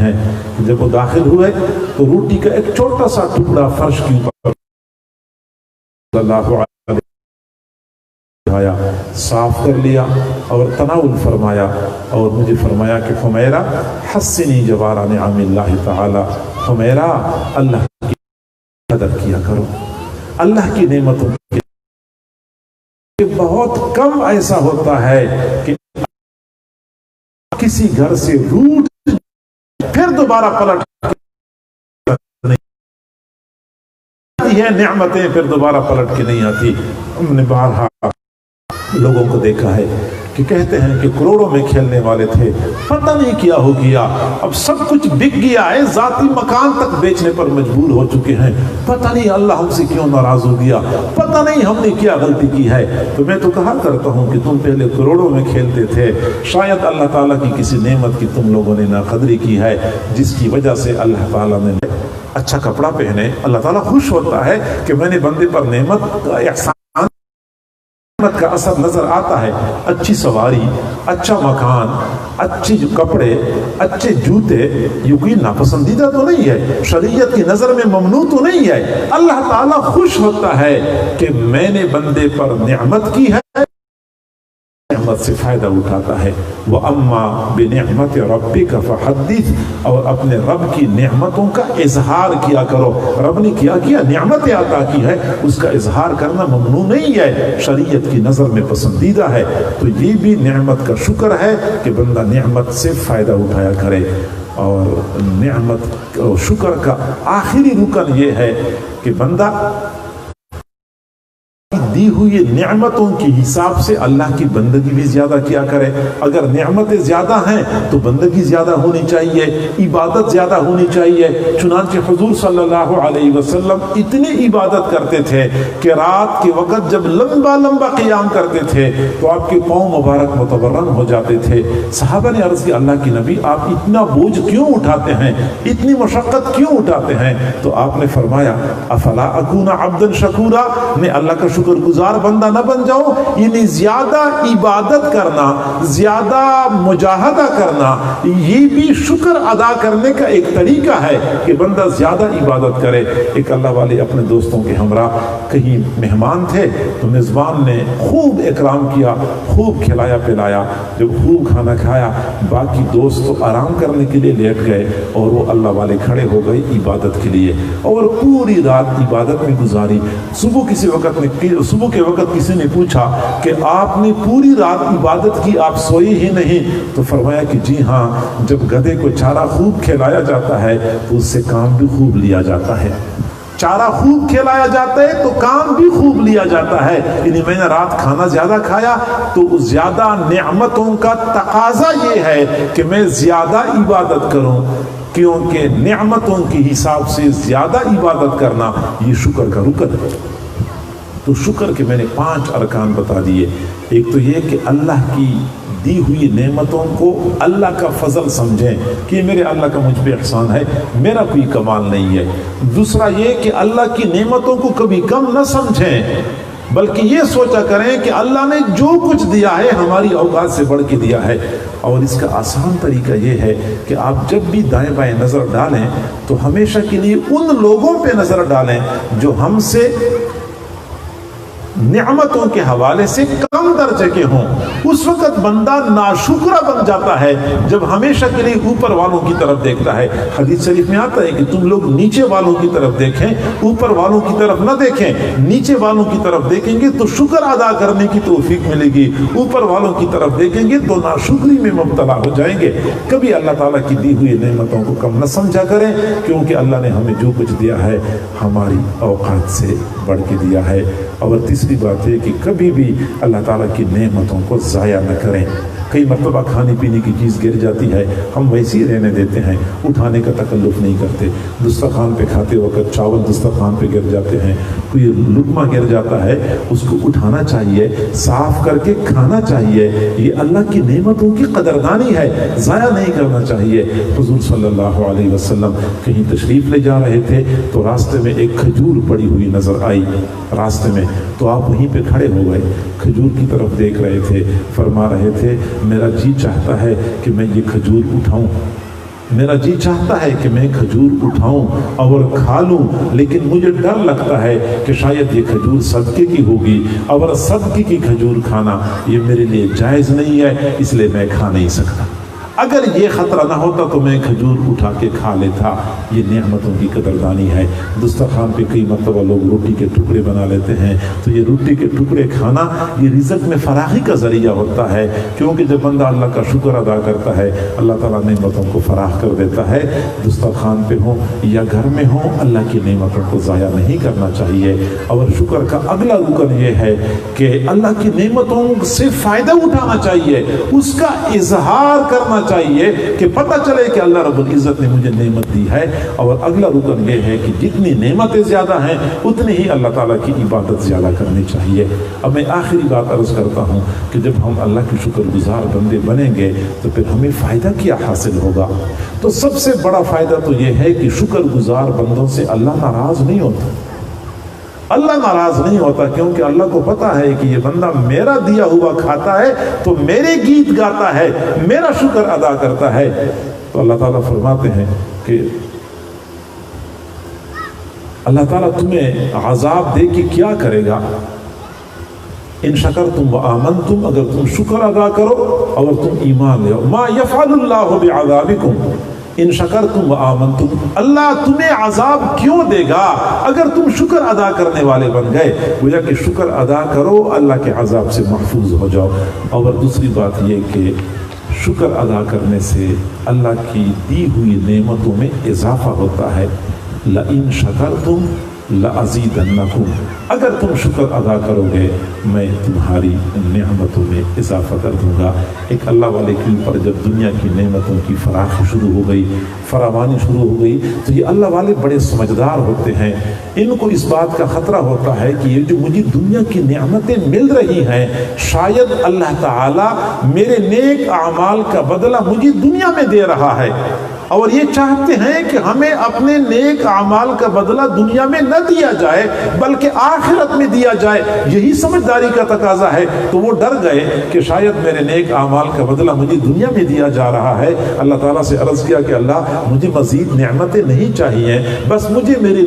ہیں کہ جب وہ داخل ہوئے تو روٹی کا ایک چھوٹا سا ٹکڑا فرش کے اوپر صلی اللہ علیہ وسلم صاف کر لیا اور تناول فرمایا، اور مجھے فرمایا کہ حمیرہ حسنی جوار نعم اللہ تعالی، حمیرہ اللہ کی قدر کیا کرو، اللہ کی نعمتوں کی۔ بہت کم ایسا ہوتا ہے کہ کسی گھر سے روٹ پھر دوبارہ پلٹ نہیں ہے، نعمتیں پھر دوبارہ پلٹ کے نہیں آتی۔ ہم نے بارہا لوگوں کو دیکھا ہے کہ کہتے ہیں کہ کروڑوں میں کھیلنے والے تھے، پتہ نہیں کیا ہو گیا، اب سب کچھ بک گیا ہے، ذاتی مکان تک بیچنے پر مجبور ہو چکے ہیں، پتہ نہیں اللہ ہم سے کیوں ناراض ہو گیا، پتہ نہیں ہم نے کیا غلطی کی ہے۔ تو میں تو کہا کرتا ہوں کہ تم پہلے کروڑوں میں کھیلتے تھے، شاید اللہ تعالیٰ کی کسی نعمت کی تم لوگوں نے ناقدری کی ہے، جس کی وجہ سے اللہ تعالیٰ نے اچھا کپڑا پہنے۔ اللہ تعالیٰ خوش ہوتا ہے کہ میں نے بندے پر نعمت کا احسان کا اثر نظر آتا ہے، اچھی سواری، اچھا مکان، اچھے کپڑے، اچھے جوتے، یہ کوئی ناپسندیدہ تو نہیں ہے، شریعت کی نظر میں ممنوع تو نہیں ہے۔ اللہ تعالیٰ خوش ہوتا ہے کہ میں نے بندے پر نعمت کی ہے، نعمت سے فائدہ اٹھاتا ہے۔ وَأَمَّا بِنِعْمَةِ رَبِّكَ فَحَدِّثْ، اور اپنے رب کی نعمتوں کا اظہار کیا کرو۔ رب نے کیا نعمتیں عطا کی ہے، اس کا اظہار کرنا ممنوع نہیں ہے، شریعت کی نظر میں پسندیدہ ہے۔ تو یہ بھی نعمت کا شکر ہے کہ بندہ نعمت سے فائدہ اٹھایا کرے۔ اور نعمت اور شکر کا آخری رکن یہ ہے کہ بندہ دی ہوئی نعمتوں کی حساب سے اللہ کی بندگی بھی زیادہ کیا کرے۔ اگر نعمتیں زیادہ ہیں تو بندگی زیادہ ہونی چاہیے، عبادت زیادہ ہونی چاہیے۔ چنانچہ حضور صلی اللہ علیہ وسلم اتنی عبادت کرتے تھے کہ رات کے وقت جب لمبا قیام کرتے تھے تو آپ کے پاؤں مبارک متورم ہو جاتے تھے۔ صحابہ نے عرض کی اللہ کی نبی آپ اتنا بوجھ کیوں اٹھاتے ہیں، اتنی مشقت کیوں اٹھاتے ہیں؟ تو آپ نے فرمایا افلا اکون عبدا شکورا، میں اللہ کا شکر گزار بندہ نہ بن جاؤں؟ یعنی زیادہ عبادت کرنا، زیادہ مجاہدہ کرنا، یہ بھی شکر ادا کرنے کا ایک طریقہ ہے کہ بندہ زیادہ عبادت کرے۔ ایک اللہ والے اپنے دوستوں کے ہمراہ کہیں مہمان تھے تو میزبان نے خوب اکرام کیا، خوب کھلایا پلایا۔ جب خوب کھانا کھایا باقی دوست تو آرام کرنے کے لیے لیٹ گئے اور وہ اللہ والے کھڑے ہو گئے عبادت کے لیے، اور پوری رات عبادت میں گزاری۔ صبح کے وقت کسی نے پوچھا کہ آپ نے پوری رات عبادت کی، آپ سوئے ہی نہیں؟ تو فرمایا کہ جی ہاں، جب گدھے کو چارہ خوب کھلایا جاتا ہے تو اس سے کام بھی خوب لیا جاتا ہے، چارہ خوب کھلایا جاتا ہے تو کام بھی خوب لیا جاتا ہے۔ یعنی میں نے رات کھانا زیادہ کھایا تو زیادہ نعمتوں کا تقاضا یہ ہے کہ میں زیادہ عبادت کروں، کیونکہ نعمتوں کی حساب سے زیادہ عبادت کرنا یہ شکر کا رکن ہے۔ تو شکر کے میں نے 5 ارکان بتا دیے۔ ایک تو یہ کہ اللہ کی دی ہوئی نعمتوں کو اللہ کا فضل سمجھیں کہ یہ میرے اللہ کا مجھ پہ احسان ہے، میرا کوئی کمال نہیں ہے۔ دوسرا یہ کہ اللہ کی نعمتوں کو کبھی کم نہ سمجھیں، بلکہ یہ سوچا کریں کہ اللہ نے جو کچھ دیا ہے ہماری اوقات سے بڑھ کے دیا ہے. اور اس کا آسان طریقہ یہ ہے کہ آپ جب بھی دائیں بائیں نظر ڈالیں تو ہمیشہ کے لیے ان لوگوں پہ نظر ڈالیں جو ہم سے نعمتوں کے حوالے سے کم درجے کے ہوں. اس وقت بندہ ناشکرہ بن جاتا ہے جب ہمیشہ کے لیے اوپر والوں کی طرف دیکھتا ہے. حدیث شریف میں آتا ہے کہ تم لوگ نیچے والوں کی طرف دیکھیں, اوپر والوں کی طرف نہ دیکھیں. نیچے والوں کی طرف دیکھیں گے تو شکر ادا کرنے کی توفیق ملے گی, اوپر والوں کی طرف دیکھیں گے تو ناشکری میں مبتلا ہو جائیں گے. کبھی اللہ تعالیٰ کی دی ہوئی نعمتوں کو کم نہ سمجھا کریں, کیونکہ اللہ نے ہمیں جو کچھ دیا ہے ہماری اوقات سے بڑھ کے دیا ہے. اور تیسری بات ہے کہ کبھی بھی اللہ تعالیٰ کی نعمتوں کو ضائع نہ کریں. کئی مرتبہ کھانے پینے کی چیز گر جاتی ہے, ہم ویسے ہی رہنے دیتے ہیں, اٹھانے کا تکلف نہیں کرتے. دسترخوان پہ کھاتے وقت چاول دسترخوان پہ گر جاتے ہیں, کوئی لقمہ گر جاتا ہے, اس کو اٹھانا چاہیے, صاف کر کے کھانا چاہیے. یہ اللہ کی نعمتوں کی قدردانی ہے, ضائع نہیں کرنا چاہیے. حضور صلی اللہ علیہ وسلم کہیں تشریف لے جا رہے تھے تو راستے میں ایک کھجور پڑی ہوئی نظر آئی راستے میں, تو آپ وہیں پہ کھڑے ہو گئے, کھجور کی طرف دیکھ رہے تھے, فرما رہے تھے میرا جی چاہتا ہے کہ میں یہ کھجور اٹھاؤں, میرا جی چاہتا ہے کہ میں کھجور اٹھاؤں اور کھا لوں, لیکن مجھے ڈر لگتا ہے کہ شاید یہ کھجور صدقے کی ہوگی, اور صدقے کی کھجور کھانا یہ میرے لیے جائز نہیں ہے, اس لیے میں کھا نہیں سکتا. اگر یہ خطرہ نہ ہوتا تو میں کھجور اٹھا کے کھا لیتا. یہ نعمتوں کی قدردانی ہے. دسترخوان پہ کئی مرتبہ لوگ روٹی کے ٹکڑے بنا لیتے ہیں, تو یہ روٹی کے ٹکڑے کھانا یہ رزق میں فراخی کا ذریعہ ہوتا ہے, کیونکہ جب بندہ اللہ کا شکر ادا کرتا ہے اللہ تعالیٰ نعمتوں کو فراخ کر دیتا ہے. دسترخوان پہ ہوں یا گھر میں ہوں, اللہ کی نعمتوں کو ضائع نہیں کرنا چاہیے. اور شکر کا اگلا رکن یہ ہے کہ اللہ کی نعمتوں سے فائدہ اٹھانا چاہیے, اس کا اظہار کرنا چاہیے کہ پتہ چلے کہ اللہ رب العزت نے مجھے نعمت دی ہے. اور اگلا رکن یہ ہے کہ جتنی نعمتیں زیادہ ہیں اتنی ہی اللہ تعالیٰ کی عبادت زیادہ کرنی چاہیے. اب میں آخری بات عرض کرتا ہوں کہ جب ہم اللہ کے شکر گزار بندے بنیں گے تو پھر ہمیں فائدہ کیا حاصل ہوگا؟ تو سب سے بڑا فائدہ تو یہ ہے کہ شکر گزار بندوں سے اللہ ناراض نہیں ہوتا. اللہ ناراض نہیں ہوتا, کیونکہ اللہ کو پتا ہے کہ یہ بندہ میرا دیا ہوا کھاتا ہے تو میرے گیت گاتا ہے, میرا شکر ادا کرتا ہے. تو اللہ تعالیٰ فرماتے ہیں کہ اللہ تعالیٰ تمہیں عذاب دے کے کیا کرے گا؟ ان شکرتم وآمنتم, اگر تم شکر ادا کرو اور تم ایمان لے. ما یفعل اللہ بعذابکم ان شکرتم وآمنتم, اللہ تمہیں عذاب کیوں دے گا اگر تم شکر ادا کرنے والے بن گئے. گویا کہ شکر ادا کرو, اللہ کے عذاب سے محفوظ ہو جاؤ. اور دوسری بات یہ کہ شکر ادا کرنے سے اللہ کی دی ہوئی نعمتوں میں اضافہ ہوتا ہے. لئن شکرتم لأزیدنکم, اگر تم شکر ادا کرو گے میں تمہاری نعمتوں میں اضافہ کر دوں گا. ایک اللہ والے کے اوپر جب دنیا کی نعمتوں کی فراخی شروع ہو گئی, فراوانی شروع ہو گئی, تو یہ اللہ والے بڑے سمجھدار ہوتے ہیں. ان کو اس بات کا خطرہ ہوتا ہے کہ یہ جو مجھے دنیا کی نعمتیں مل رہی ہیں, شاید اللہ تعالیٰ میرے نیک اعمال کا بدلہ مجھے دنیا میں دے رہا ہے, اور یہ چاہتے ہیں کہ ہمیں اپنے نیک اعمال کا بدلہ دنیا میں نہ دیا جائے بلکہ آخرت میں دیا جائے. یہی سمجھداری کا تقاضا ہے. تو وہ ڈر گئے کہ شاید میرے نیک اعمال کا بدلہ مجھے دنیا میں دیا جا رہا ہے. اللہ تعالیٰ سے عرض کیا کہ اللہ مجھے مزید نعمتیں نہیں چاہیے, بس مجھے میرے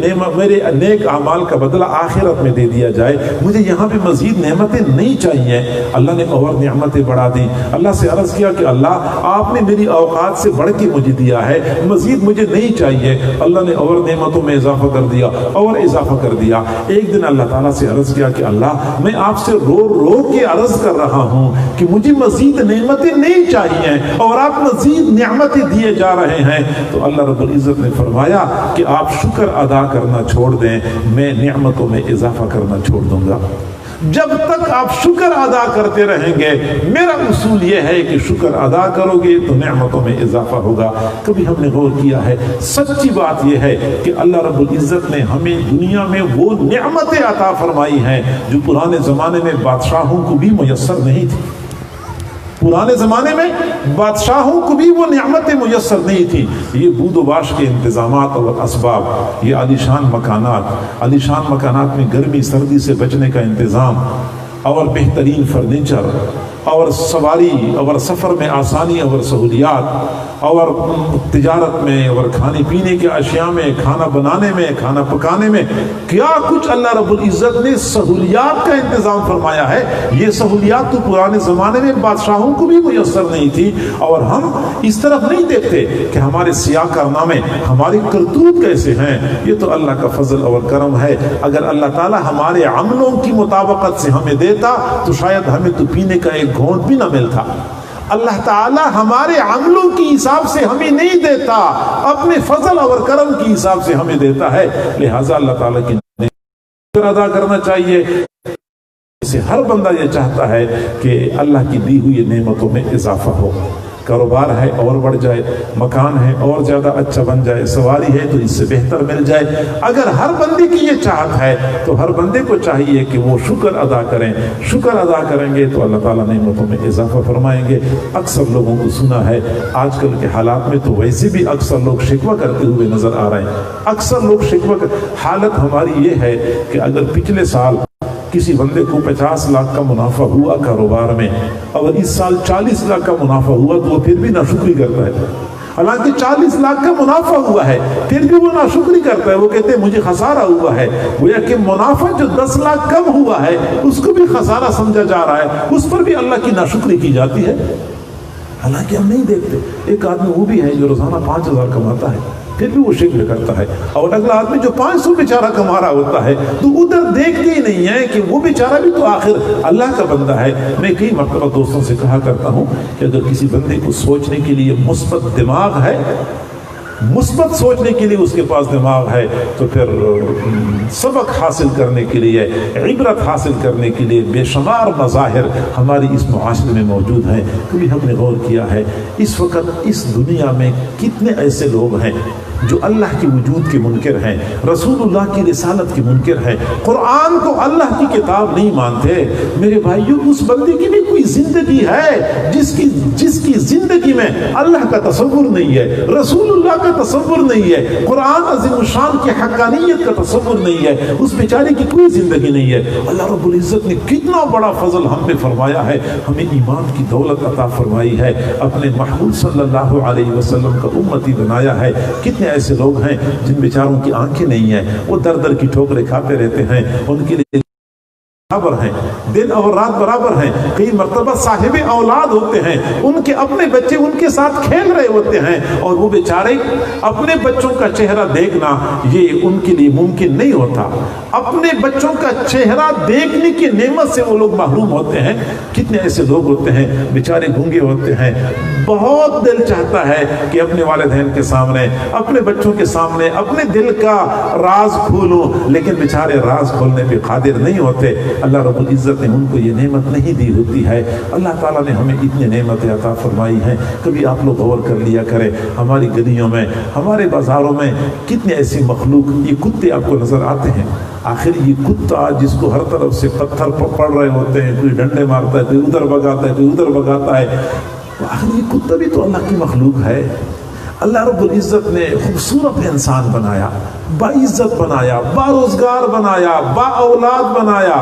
نیک اعمال کا بدلہ آخرت میں دے دیا جائے, مجھے یہاں پہ مزید نعمتیں نہیں چاہیے. اللہ نے اور نعمتیں بڑھا دی. اللہ سے عرض کیا کہ اللہ آپ نے میری اوقات سے بڑھ کے مجھے دیا ہے, مزید مجھے نہیں چاہیے. اللہ نے اور نعمتوں میں اضافہ کر دیا, اور اضافہ کر دیا. ایک دن اللہ تعالیٰ سے عرض کیا کہ اللہ میں آپ سے رو رو کے عرض کر رہا ہوں کہ مجھے مزید نعمتیں نہیں چاہیے اور آپ مزید نعمتیں دیے جا رہے ہیں. تو اللہ رب العزت نے فرمایا کہ آپ شکر ادا کرنا چھوڑ دیں, میں نعمتوں میں اضافہ کرنا چھوڑ دوں گا. جب تک آپ شکر ادا کرتے رہیں گے, میرا اصول یہ ہے کہ شکر ادا کرو گے تو نعمتوں میں اضافہ ہوگا. کبھی ہم نے غور کیا ہے, سچی بات یہ ہے کہ اللہ رب العزت نے ہمیں دنیا میں وہ نعمتیں عطا فرمائی ہیں جو پرانے زمانے میں بادشاہوں کو بھی میسر نہیں تھی. پرانے زمانے میں بادشاہوں کو بھی وہ نعمتیں میسر نہیں تھی. یہ بود و باش کے انتظامات اور اسباب، یہ عالیشان مکانات میں گرمی سردی سے بچنے کا انتظام اور بہترین فرنیچر اور سواری اور سفر میں آسانی اور سہولیات اور تجارت میں اور کھانے پینے کے اشیاء میں، کھانا بنانے میں، کھانا پکانے میں، کیا کچھ اللہ رب العزت نے سہولیات کا انتظام فرمایا ہے. یہ سہولیات تو پرانے زمانے میں بادشاہوں کو بھی میسر نہیں تھی. اور ہم اس طرف نہیں دیکھتے کہ ہمارے سیاہ کارنامے، ہماری کرتوت کیسے ہیں. یہ تو اللہ کا فضل اور کرم ہے. اگر اللہ تعالی ہمارے عملوں کی مطابقت سے ہمیں دیتا تو شاید ہمیں تو پینے کا ایک گھونٹ بھی نہ ملتا. اللہ تعالی ہمارے عملوں کی حساب سے ہمیں نہیں دیتا، اپنے فضل اور کرم کی حساب سے ہمیں دیتا ہے. لہٰذا اللہ تعالیٰ کی نعمت ادا کرنا چاہیے. اسے ہر بندہ یہ چاہتا ہے کہ اللہ کی دی ہوئی نعمتوں میں اضافہ ہو. کاروبار ہے اور بڑھ جائے، مکان ہے اور زیادہ اچھا بن جائے، سواری ہے تو اس سے بہتر مل جائے. اگر ہر بندے کی یہ چاہت ہے تو ہر بندے کو چاہیے کہ وہ شکر ادا کریں. شکر ادا کریں گے تو اللہ تعالیٰ نعمتوں میں اضافہ فرمائیں گے. اکثر لوگوں کو سنا ہے آج کل کے حالات میں تو ویسے بھی اکثر لوگ شکوہ کرتے ہوئے نظر آ رہے ہیں. اکثر لوگ حالت ہماری یہ ہے کہ اگر پچھلے سال کسی بندے کو 50 لاکھ کا منافع ہوا کاروبار میں اور اس سال 40 لاکھ کا منافع ہوا تو وہ پھر بھی ناشکری کرتا ہے. حالانکہ 40 لاکھ کا منافع ہوا ہے پھر بھی وہ ناشکری کرتا ہے. وہ کہتے ہیں مجھے خسارہ ہوا ہے. گویا کہ منافع جو 10 لاکھ کم ہوا ہے اس کو بھی خسارہ سمجھا جا رہا ہے، اس پر بھی اللہ کی ناشکری کی جاتی ہے. حالانکہ ہم نہیں دیکھتے ایک آدمی وہ بھی ہے جو روزانہ 5000 کماتا ہے پھر بھی وہ شکر کرتا ہے، اور اگلا آدمی جو 500 بیچارہ کما رہا ہوتا ہے تو ادھر دیکھتے ہی نہیں ہے کہ وہ بیچارہ بھی تو آخر اللہ کا بندہ ہے. میں کئی مرتبہ دوستوں سے کہا کرتا ہوں کہ اگر کسی بندے کو سوچنے کے لیے مثبت دماغ ہے، مثبت سوچنے کے لیے اس کے پاس دماغ ہے، تو پھر سبق حاصل کرنے کے لیے، عبرت حاصل کرنے کے لیے بے شمار مظاہر ہماری اس معاشرے میں موجود ہیں. کبھی ہم نے غور کیا ہے اس وقت اس دنیا میں کتنے ایسے لوگ ہیں جو اللہ کے وجود کے منکر ہیں، رسول اللہ کی رسالت کے منکر ہیں، قرآن کو اللہ کی کتاب نہیں مانتے. میرے بھائیو، اس بندے کی بھی کوئی زندگی ہے جس کی زندگی میں اللہ کا تصور نہیں ہے، رسول اللہ کا تصور نہیں ہے، قرآن عظیم الشان کی حقانیت کا تصور نہیں ہے. اس بیچارے کی کوئی زندگی نہیں ہے. اللہ رب العزت نے کتنا بڑا فضل ہم پہ فرمایا ہے، ہمیں ایمان کی دولت عطا فرمائی ہے، اپنے محبوب صلی اللہ علیہ وسلم کا امتی بنایا ہے. کتنے ایسے لوگ ہیں جن بیچاروں کی آنکھیں نہیں ہیں، وہ در در کی ٹھوکریں کھاتے رہتے ہیں، ان کے لیے برابر ہیں، دن اور رات برابر ہیں. کئی مرتبہ صاحب اولاد ہوتے ہیں، ان کے اپنے بچے ان کے ساتھ کھیل رہے ہوتے ہیں، اور وہ بیچارے اپنے بچوں کا چہرہ دیکھنا یہ ان کے لیے ممکن نہیں ہوتا. اپنے بچوں کا چہرہ دیکھنے کی نعمت سے وہ لوگ محروم ہوتے ہیں. کتنے ایسے لوگ ہوتے ہیں بیچارے گونگے ہوتے ہیں، بہت دل چاہتا ہے کہ اپنے والدین کے سامنے، اپنے بچوں کے سامنے اپنے دل کا راز کھولوں، لیکن بیچارے راز کھولنے پہ قادر نہیں ہوتے. اللہ رب العزت نے ان کو یہ نعمت نہیں دی ہوتی ہے. اللہ تعالیٰ نے ہمیں اتنی نعمتیں عطا فرمائی ہیں. کبھی آپ لوگ غور کر لیا کریں، ہماری گلیوں میں، ہمارے بازاروں میں کتنے ایسی مخلوق، یہ کتے آپ کو نظر آتے ہیں. آخر یہ کتا جس کو ہر طرف سے پتھر پڑ رہے ہوتے ہیں، کوئی ڈنڈے مارتا ہے، کوئی ادھر بگاتا ہے، کوئی ادھر بگاتا ہے، آخر یہ کتا بھی تو اللہ کی مخلوق ہے. اللہ رب العزت نے خوبصورت انسان بنایا، باعزت بنایا، باروزگار بنایا، با اولاد بنایا،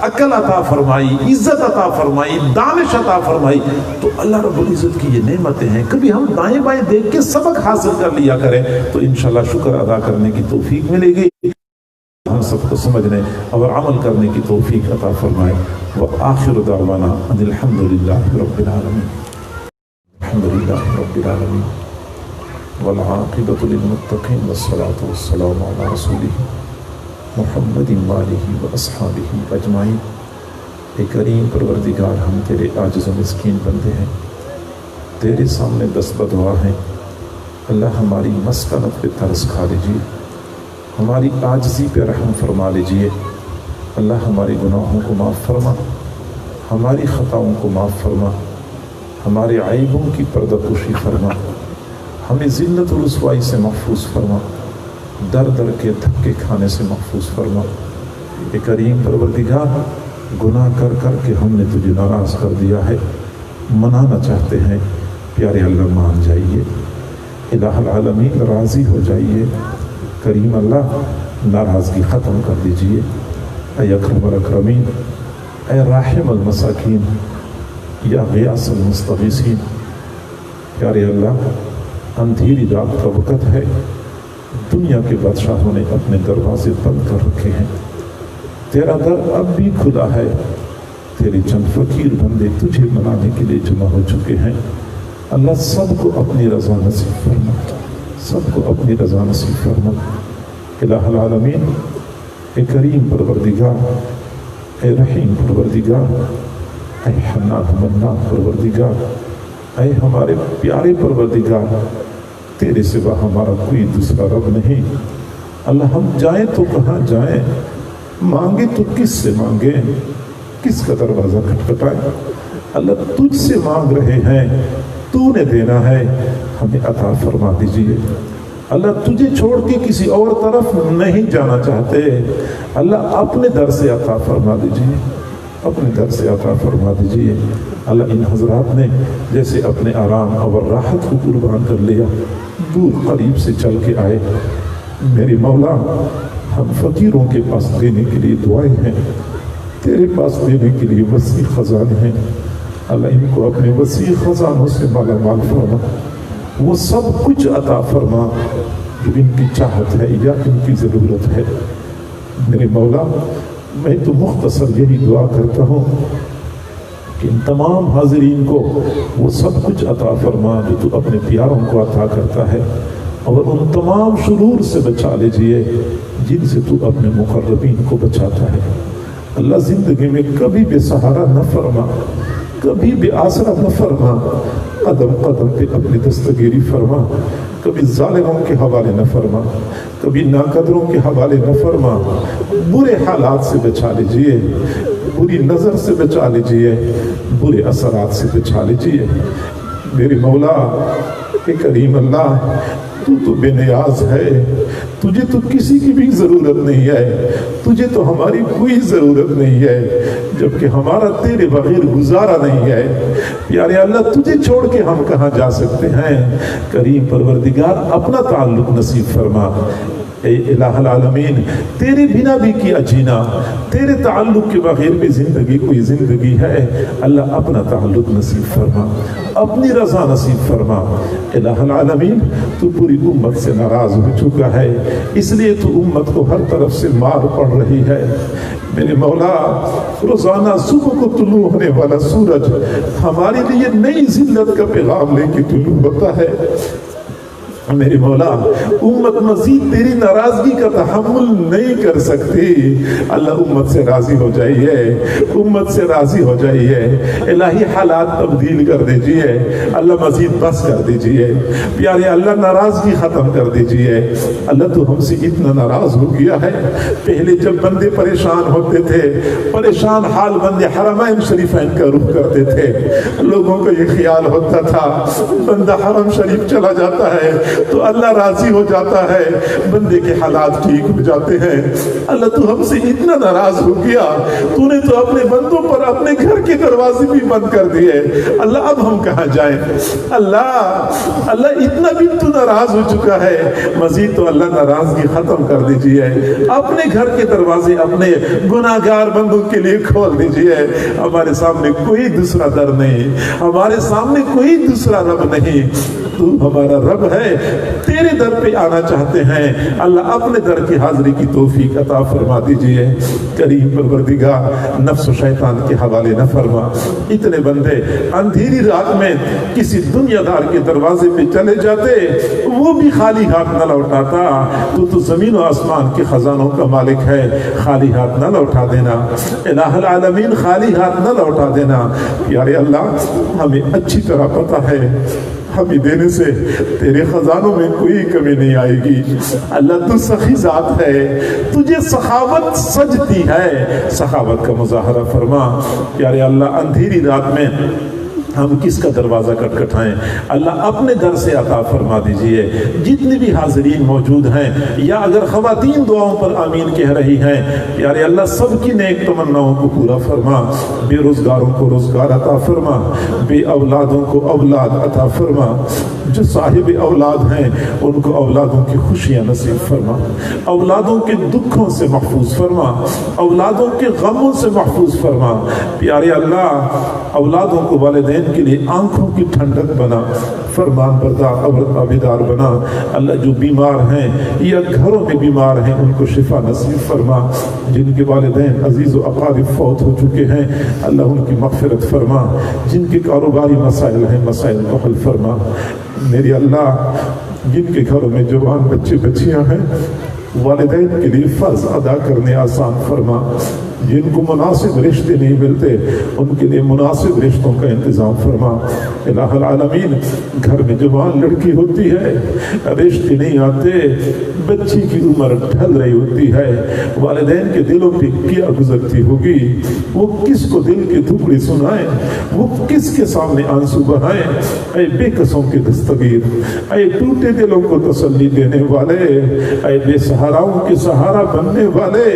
عقل عطا فرمائی، عزت عطا فرمائی، دانش عطا فرمائی. تو اللہ رب العزت کی یہ نعمتیں ہیں. کبھی ہم دائیں بائیں دیکھ کے سبق حاصل کر لیا کریں تو انشاءاللہ شکر ادا کرنے کی توفیق ملے گی. ہم سب کو سمجھنے اور عمل کرنے کی توفیق عطا فرمائے. وآخر دعوانا ان الحمدللہ رب العالمین. الحمدللہ رب العالمین والعاقبۃ للمتقین والصلاۃ والسلام علی رسولہ محمد وآلہ واصحابہ اجمعین. اے کریم پروردگار، ہم تیرے عاجز و مسکین بندے ہیں، تیرے سامنے دست بدعا ہیں. اللہ ہماری مسکنت پہ ترس کھا لیجیے، ہماری عاجزی پہ رحم فرما لیجیے. اللہ ہمارے گناہوں کو معاف فرما، ہماری خطاؤں کو معاف فرما، ہمارے عیبوں کی پردہ پوشی فرما، ہمیں ذلت و رسوائی سے محفوظ فرما، در در کے دھکے کھانے سے محفوظ فرما. اے کریم پروردگار، گناہ کر کر کے ہم نے تجھے ناراض کر دیا ہے، منانا چاہتے ہیں، پیارے اللہ مان جائیے. الہ العالمین راضی ہو جائیے، کریم اللہ ناراضگی ختم کر دیجئے۔ اے اکرم الاکرمین، اے راحم المساکین، یا غیاث المستغیثین، پیارے اللہ اندھیری رات کا وقت ہے، دنیا کے بادشاہوں نے اپنے دروازے بند کر رکھے ہیں، تیرا در اب بھی کھلا ہے، تیرے چند فقیر بندے تجھے منانے کے لیے جمع ہو چکے ہیں۔ اللہ سب کو اپنی رضا نصیب فرما، سب کو اپنی رضا نصیب فرما۔ الہ العالمین، اے کریم پروردگار، اے رحیم پروردگار، اے حنان منان پروردگار، اے ہمارے پیارے پروردگار، تیرے سوا ہمارا کوئی دوسرا رب نہیں۔ اللہ ہم جائیں تو کہاں جائیں، مانگے تو کس سے مانگیں، کس کا دروازہ کھٹکھٹائیں۔ اللہ تجھ سے مانگ رہے ہیں، تو نے دینا ہے، ہمیں عطا فرما دیجئے۔ اللہ تجھے چھوڑ کے کسی اور طرف نہیں جانا چاہتے، اللہ اپنے در سے عطا فرما دیجئے، اپنے در سے عطا فرما دیجئے۔ اللہ ان حضرات نے جیسے اپنے آرام اور راحت کو قربان کر لیا، دور قریب سے چل کے آئے، میرے مولا ہم فقیروں کے پاس دینے کے لیے دعائیں ہیں، تیرے پاس دینے کے لیے وسیع خزانے ہیں۔ اللہ ان کو اپنے وسیع خزانوں سے مالا مال فرما، وہ سب کچھ عطا فرما جو ان کی چاہت ہے یا ان کی ضرورت ہے۔ میرے مولا میں تو مختصر یہی دعا کرتا ہوں کہ ان تمام حاضرین کو وہ سب کچھ عطا فرما جو تو اپنے پیاروں کو عطا کرتا ہے، اور ان تمام شرور سے بچا لیجئے جن سے تو اپنے مقربین کو بچاتا ہے۔ اللہ زندگی میں کبھی بے سہارا نہ فرما، کبھی بے آسرا نہ فرما، قدم قدم پہ اپنی دستگیری فرما، کبھی ظالموں کے حوالے نہ فرما، کبھی ناقدروں کے حوالے نہ فرما، برے حالات سے بچا لیجئے، بری نظر سے بچا لیجئے، برے اثرات سے بچا لیجئے۔ میرے مولا اے کریم اللہ، تو بے نیاز ہے، تجھے تو کسی کی بھی ضرورت نہیں ہے، تجھے تو ہماری کوئی ضرورت نہیں ہے، جبکہ ہمارا تیرے بغیر گزارا نہیں ہے۔ پیارے اللہ تجھے چھوڑ کے ہم کہاں جا سکتے ہیں؟ کریم پروردگار اپنا تعلق نصیب فرما۔ اے الہ العالمین، تیرے بنا بھی کیا جینا، تیرے تعلق کے بغیر بھی زندگی کوئی زندگی ہے۔ اللہ اپنا تعلق نصیب فرما، اپنی رضا نصیب فرما۔ الہ العالمین، تو پوری امت سے ناراض ہو چکا ہے، اس لیے تو امت کو ہر طرف سے مار پڑ رہی ہے۔ میرے مولا روزانہ صبح کو طلوع ہونے والا سورج ہمارے لیے نئی ذلت کا پیغام لے کے طلوع ہوتا ہے۔ میرے مولا امت مزید تیری ناراضگی کا تحمل نہیں کر سکتی، اللہ امت سے راضی ہو جائیے، امت سے راضی ہو جائیے۔ الہی حالات تبدیل کر دیجئے، اللہ مزید بس کر دیجئے، پیارے اللہ ناراضگی ختم کر دیجئے۔ اللہ تو ہم سے اتنا ناراض ہو گیا ہے، پہلے جب بندے پریشان ہوتے تھے، پریشان حال بندے حرمین شریفین کا رخ کرتے تھے، لوگوں کو یہ خیال ہوتا تھا بندہ حرم شریف چلا جاتا ہے تو اللہ راضی ہو جاتا ہے، بندے کے حالات ٹھیک ہو جاتے ہیں۔ اللہ تو ہم سے اتنا ناراض ہو گیا، تو نے تو اپنے بندوں پر اپنے گھر کے دروازے بھی بند کر دیے۔ اللہ اب ہم کہاں جائیں؟ اللہ اتنا بھی تو ناراض ہو چکا ہے، مزید تو اللہ ناراضگی ختم کر دیجئے، اپنے گھر کے دروازے اپنے گناہگار بندوں کے لیے کھول دیجئے۔ ہمارے سامنے کوئی دوسرا در نہیں، ہمارے سامنے کوئی دوسرا رب نہیں، تو ہمارا رب ہے، تیرے در پہ آنا چاہتے ہیں، اللہ اپنے در کی حاضری کی توفیق عطا فرما دیجئے۔ کریم پروردگار نفس و شیطان کے حوالے نہ فرما۔ اتنے بندے اندھیری رات میں کسی دنیا دار کے دروازے پہ چلے جاتے، وہ بھی خالی ہاتھ نہ لوٹاتا، تو زمین و آسمان کے خزانوں کا مالک ہے، خالی ہاتھ نہ لوٹا دینا۔ الہ العالمین، خالی ہاتھ نہ لوٹا دینا۔ پیارے اللہ ہمیں اچھی طرح پتہ ہے ہمیں دینے سے تیرے خزانوں میں کوئی کمی نہیں آئے گی۔ اللہ تو سخی ذات ہے، تجھے سخاوت سجتی ہے، سخاوت کا مظاہرہ فرما۔ پیارے اللہ اندھیری رات میں ہم کس کا دروازہ کٹکھٹائیں؟ اللہ اپنے در سے عطا فرما دیجئے۔ جتنے بھی حاضرین موجود ہیں یا اگر خواتین دعاؤں پر آمین کہہ رہی ہیں، پیارے اللہ سب کی نیک تمناؤں کو پورا فرما، بے روزگاروں کو روزگار عطا فرما، بے اولادوں کو اولاد عطا فرما، جو صاحب اولاد ہیں ان کو اولادوں کی خوشیاں نصیب فرما، اولادوں کے دکھوں سے محفوظ فرما، اولادوں کے غموں سے محفوظ فرما۔ پیارے اللہ اولادوں کو والدین کے لیے آنکھوں کی ٹھنڈک بنا، فرمان بردار عبیدار بنا۔ اللہ جو بیمار ہیں یا گھروں میں بیمار ہیں ان کو شفا نصیب فرما، جن کے والدین عزیز و اقارب فوت ہو چکے ہیں اللہ ان کی مغفرت فرما، جن کے کاروباری مسائل ہیں مسائل کو حل فرما۔ میری اللہ جن کے گھروں میں جوان بچے بچیاں ہیں والدین کے لیے فرض ادا کرنے آسان فرما، جن کو مناسب رشتے نہیں ملتے ان کے لیے مناسب رشتوں کا انتظام فرما۔ الہ العالمین گھر میں جوان لڑکی ہوتی ہے رشتے نہیں آتے، بچی کی عمر ڈھل رہی ہوتی ہے، والدین کے دلوں پہ کیا گزرتی ہوگی، وہ کس کو دل کے ٹکڑے سنائیں، وہ کس کے سامنے آنسو بہائیں۔ اے بے قصوں کے دستگیر، اے ٹوٹے دلوں کو تسلی دینے والے، اے بے سہاراؤں کے سہارا بننے والے،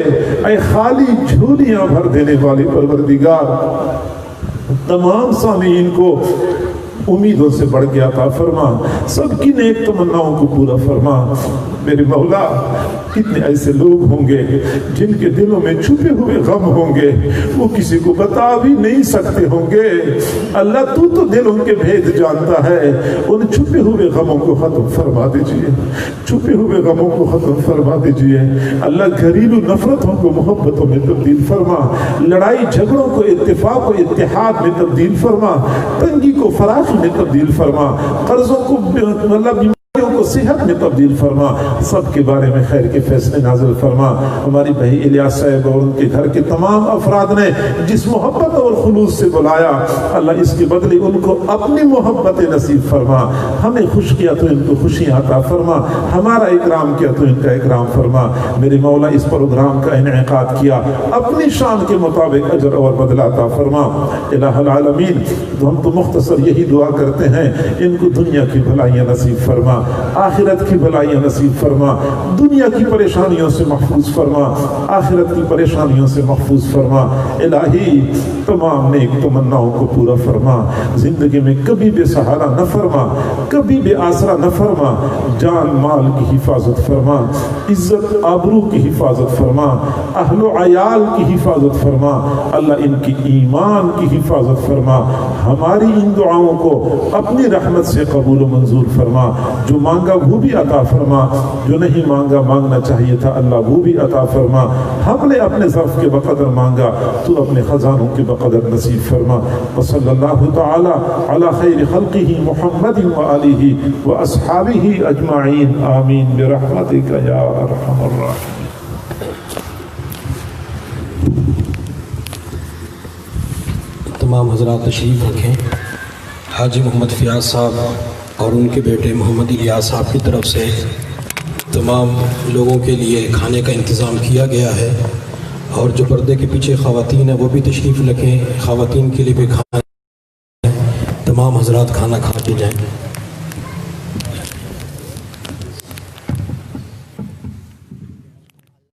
اے خالی جھولیاں بھر دینے والی پروردگار، تمام سامعین کو امیدوں سے بڑھ کے عطا فرما، سب کی نیک تمناؤں کو پورا فرما۔ میرے مولا کتنے ایسے لوگ ہوں گے جن کے دلوں میں چھپے ہوئے غم ہوں گے، وہ کسی کو بتا بھی نہیں سکتے ہوں گے۔ اللہ تو دلوں کے بھید جانتا ہے، ان چھپے ہوئے غموں کو ختم فرما دیجئے، چھپے ہوئے غموں کو ختم فرما دیجئے۔ اللہ گھریلو نفرتوں کو محبتوں میں تبدیل فرما، لڑائی جھگڑوں کو اتفاق و اتحاد میں تبدیل فرما، تنگی کو فراخی میں تبدیل فرما، قرضوں کو بیماریوں کو صحت میں تبدیل فرما، سب کے بارے میں خیر کے فیصلے نازل فرما۔ ہماری بھائی الیاس صاحب اور ان کے گھر کے تمام افراد نے جس محبت اور خلوص سے بلایا اللہ اس کے بدلے ان کو اپنی محبت نصیب فرما، ہمیں خوش کیا تو ان کو خوشیاں عطا فرما، ہمارا اکرام کیا تو ان کا اکرام فرما۔ میرے مولا اس پروگرام کا انعقاد کیا اپنی شان کے مطابق اجر اور بدلہ عطا فرما۔ الہ العالمین ہم تو مختصر یہی دعا کرتے ہیں ان کو دنیا کی بھلائیاں نصیب فرما، آخرت کی بھلائیاں نصیب فرما، دنیا کی پریشانیوں سے محفوظ فرما، آخرت کی پریشانیوں سے محفوظ فرما۔ الہی تمام نیک تمناؤں کو پورا فرما، زندگی میں کبھی بے سہارا نہ فرما، کبھی بے آسرا نہ فرما، جان مال کی حفاظت فرما، عزت آبرو کی حفاظت فرما، اہل و عیال کی حفاظت فرما، اللہ ان کی ایمان کی حفاظت فرما، ہماری ان دعاؤں کو اپنی رحمت سے قبول و منظور فرما، جو مانگا وہ بھی عطا فرما، جو نہیں مانگا مانگنا چاہیے تھا اللہ وہ بھی عطا فرما، ہم نے اپنے ظرف کے بقدر مانگا تو اپنے خزانوں کے بقدر نصیب فرما۔ وصلی اللہ تعالی علی خیر خلقہ محمد وآلہ واصحابہ اجمعین، آمین برحمتک یا ارحم الراحمین۔ تمام حضرات تشریف رکھیں۔ حاجی محمد فیاض صاحب اور ان کے بیٹے محمد الیاس صاحب کی طرف سے تمام لوگوں کے لیے کھانے کا انتظام کیا گیا ہے، اور جو پردے کے پیچھے خواتین ہیں وہ بھی تشریف رکھیں، خواتین کے لیے بھی کھانا، تمام حضرات کھانا کھا کے جائیں۔